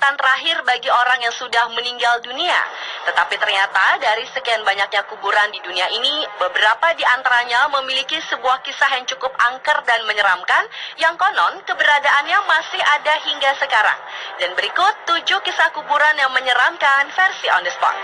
peristirahatan terakhir bagi orang yang sudah meninggal dunia. Tetapi ternyata dari sekian banyaknya kuburan di dunia ini, beberapa di antaranya memiliki sebuah kisah yang cukup angker dan menyeramkan, yang konon keberadaannya masih ada hingga sekarang. Dan berikut 7 kisah kuburan yang menyeramkan versi on the spot.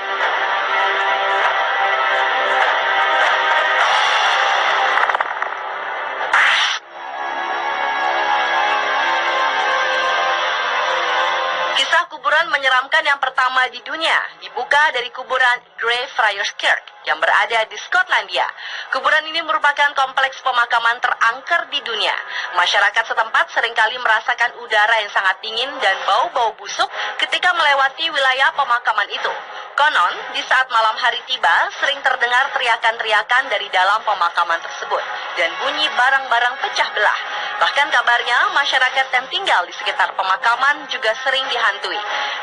Kisah kuburan menyeramkan yang pertama di dunia dibuka dari kuburan Greyfriars Kirk yang berada di Skotlandia. Kuburan ini merupakan kompleks pemakaman terangker di dunia. Masyarakat setempat seringkali merasakan udara yang sangat dingin dan bau-bau busuk ketika melewati wilayah pemakaman itu. Konon, di saat malam hari tiba, sering terdengar teriakan-teriakan dari dalam pemakaman tersebut dan bunyi barang-barang pecah belah. Bahkan kabarnya, masyarakat yang tinggal di sekitar pemakaman juga sering dihantui.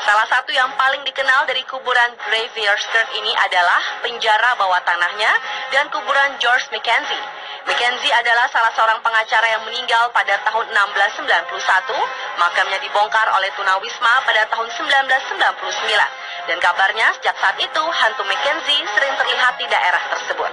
Salah satu yang paling dikenal dari kuburan Greyfriars Kirk ini adalah penjara bawah tanahnya dan kuburan George Mackenzie. Mackenzie adalah salah seorang pengacara yang meninggal pada tahun 1691. Makamnya dibongkar oleh tunawisma pada tahun 1999. Dan kabarnya sejak saat itu, hantu Mackenzie sering terlihat di daerah tersebut.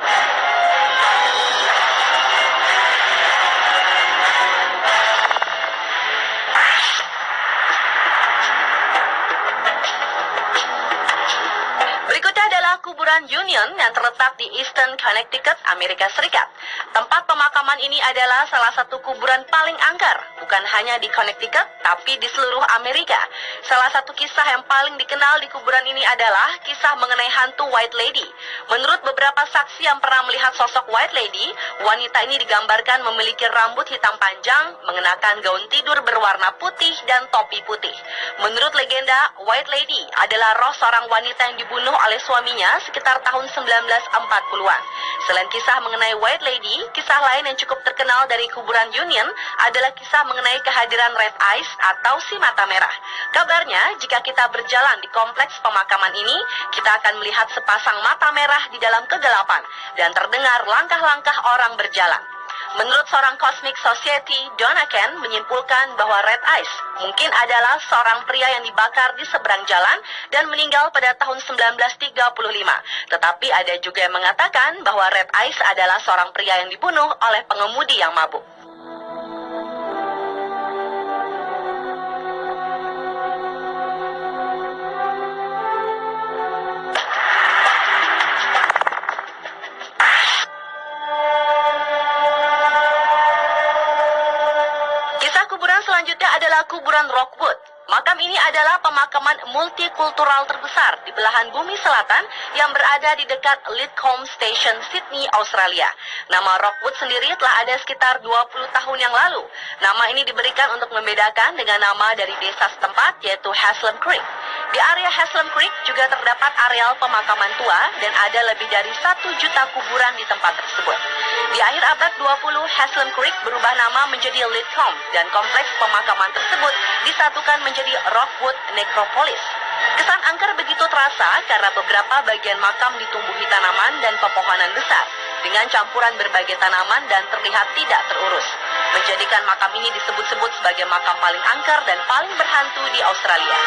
Berikutnya adalah kuburan Union yang terletak di Eastern Connecticut, Amerika Serikat. Tempat pemakaman ini adalah salah satu kuburan paling angker, bukan hanya di Connecticut, tapi di seluruh Amerika. Salah satu kisah yang paling dikenal di kuburan ini adalah kisah mengenai hantu White Lady. Menurut beberapa saksi yang pernah melihat sosok White Lady, wanita ini digambarkan memiliki rambut hitam panjang, mengenakan gaun tidur berwarna putih dan topi putih. Menurut legenda, White Lady adalah roh seorang wanita yang dibunuh oleh suaminya sekitar tahun 1940-an. Selain kisah mengenai White Lady, kisah lain yang cukup terkenal dari kuburan Union adalah kisah mengenai kehadiran Red Eyes atau si mata merah. Kabarnya, jika kita berjalan di kompleks pemakaman ini, kita akan melihat sepasang mata merah di dalam kegelapan dan terdengar langkah-langkah orang berjalan. Menurut seorang Cosmic Society, Donaken menyimpulkan bahwa Red Eyes mungkin adalah seorang pria yang dibakar di seberang jalan dan meninggal pada tahun 1935. Tetapi ada juga yang mengatakan bahwa Red Eyes adalah seorang pria yang dibunuh oleh pengemudi yang mabuk. Selanjutnya adalah kuburan Rockwood. Makam ini adalah pemakaman multikultural terbesar di belahan bumi selatan yang berada di dekat Lidcombe Station, Sydney, Australia. Nama Rockwood sendiri telah ada sekitar 20 tahun yang lalu. Nama ini diberikan untuk membedakan dengan nama dari desa setempat, yaitu Haslam Creek. Di area Haslam Creek juga terdapat areal pemakaman tua dan ada lebih dari 1 juta kuburan di tempat tersebut. Di akhir abad 20, Haslam Creek berubah nama menjadi Lidcombe dan kompleks pemakaman tersebut disatukan menjadi Rockwood Necropolis. Kesan angker begitu terasa karena beberapa bagian makam ditumbuhi tanaman dan pepohonan besar dengan campuran berbagai tanaman dan terlihat tidak terurus, menjadikan makam ini disebut-sebut sebagai makam paling angker dan paling berhantu di Australia.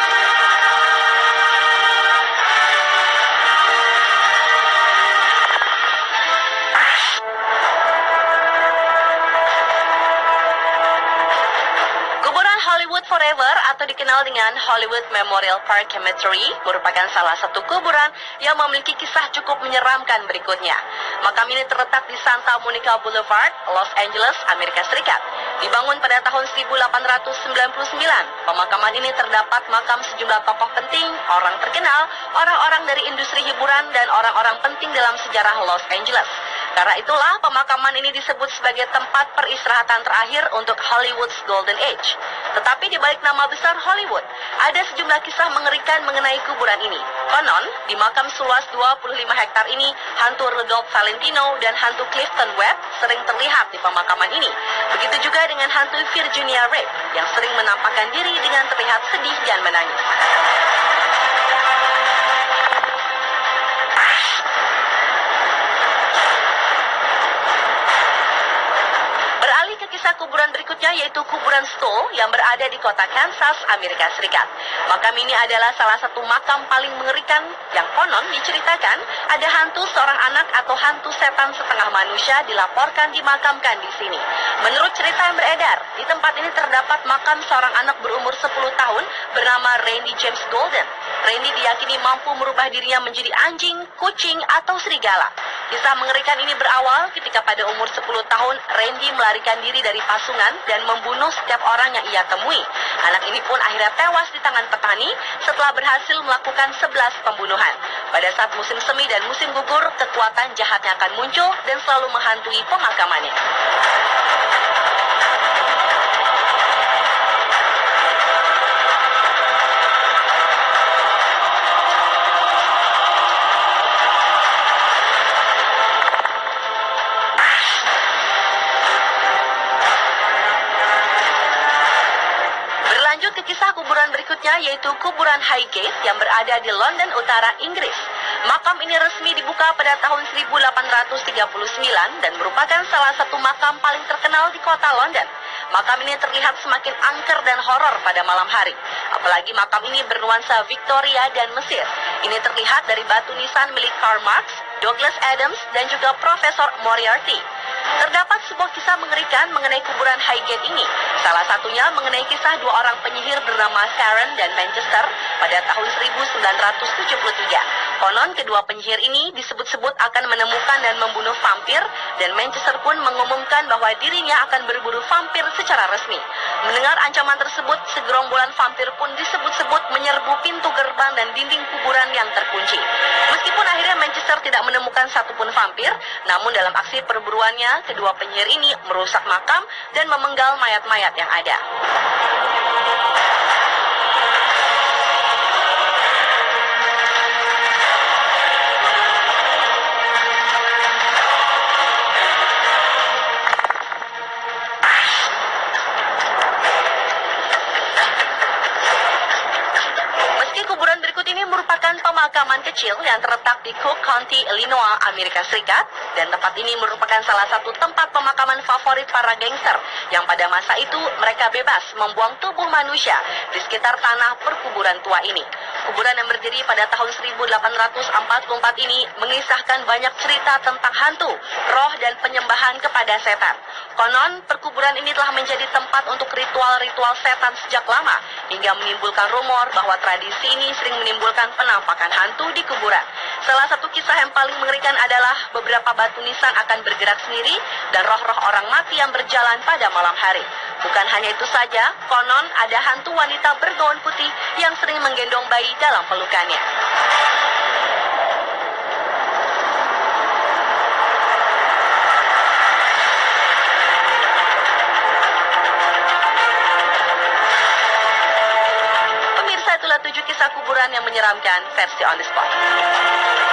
Hollywood Forever atau dikenal dengan Hollywood Memorial Park Cemetery merupakan salah satu kuburan yang memiliki kisah cukup menyeramkan berikutnya. Makam ini terletak di Santa Monica Boulevard, Los Angeles, Amerika Serikat. Dibangun pada tahun 1899, pemakaman ini terdapat makam sejumlah tokoh penting, orang terkenal, orang-orang dari industri hiburan, dan orang-orang penting dalam sejarah Los Angeles. Karena itulah pemakaman ini disebut sebagai tempat peristirahatan terakhir untuk Hollywood's Golden Age. Tetapi di balik nama besar Hollywood, ada sejumlah kisah mengerikan mengenai kuburan ini. Konon, di makam seluas 25 hektar ini, hantu Rudolph Valentino dan hantu Clifton Webb sering terlihat di pemakaman ini. Begitu juga dengan hantu Virginia Rape yang sering menampakkan diri dengan terlihat sedih dan menangis. Kisah kuburan berikutnya berikutnya yaitu kuburan Stowe yang berada di kota Kansas, Amerika Serikat. Makam ini adalah salah satu makam paling mengerikan yang konon diceritakan ada hantu seorang anak atau hantu setan setengah manusia dilaporkan dimakamkan di sini. Menurut cerita yang beredar, di tempat ini terdapat makam seorang anak berumur 10 tahun bernama Randy James Golden. Randy diyakini mampu merubah dirinya menjadi anjing, kucing, atau serigala. Kisah mengerikan ini berawal ketika pada umur 10 tahun Randy melarikan diri dari pasungan dan membunuh setiap orang yang ia temui. Anak ini pun akhirnya tewas di tangan petani setelah berhasil melakukan 11 pembunuhan. Pada saat musim semi dan musim gugur, kekuatan jahatnya akan muncul dan selalu menghantui pemakamannya. Lanjut ke kisah kuburan berikutnya yaitu kuburan Highgate yang berada di London Utara, Inggris. Makam ini resmi dibuka pada tahun 1839 dan merupakan salah satu makam paling terkenal di kota London. Makam ini terlihat semakin angker dan horor pada malam hari. Apalagi makam ini bernuansa Victoria dan Mesir. Ini terlihat dari batu nisan milik Karl Marx, Douglas Adams, dan juga Profesor Moriarty. Terdapat sebuah kisah mengerikan mengenai kuburan Highgate ini. Salah satunya mengenai kisah dua orang penyihir bernama Sharon dan Manchester pada tahun 1973. Konon kedua penyihir ini disebut-sebut akan menemukan dan membunuh vampir, dan Manchester pun mengumumkan bahwa dirinya akan berburu vampir secara resmi. Mendengar ancaman tersebut, segerombolan vampir pun disebut-sebut menyerbu pintu gerbang dan dinding kuburan yang terkunci. Meskipun akhirnya Manchester tidak menemukan satupun vampir, namun dalam aksi perburuannya, kedua penyihir ini merusak makam dan memenggal mayat-mayat yang ada. Pemakaman kecil yang terletak di Cook County, Illinois, Amerika Serikat, dan tempat ini merupakan salah satu tempat pemakaman favorit para gangster yang pada masa itu mereka bebas membuang tubuh manusia di sekitar tanah perkuburan tua ini. Kuburan yang berdiri pada tahun 1844 ini mengisahkan banyak cerita tentang hantu, roh, dan penyembahan kepada setan. Konon, perkuburan ini telah menjadi tempat untuk ritual-ritual setan sejak lama, hingga menimbulkan rumor bahwa tradisi ini sering menimbulkan penampakan hantu di kuburan. Salah satu kisah yang paling mengerikan adalah beberapa batu nisan akan bergerak sendiri dan roh-roh orang mati yang berjalan pada malam hari. Bukan hanya itu saja, konon ada hantu wanita bergaun putih yang sering menggendong bayi dalam pelukannya. Pemirsa, itulah 7 kisah kuburan yang menyeramkan versi On The Spot.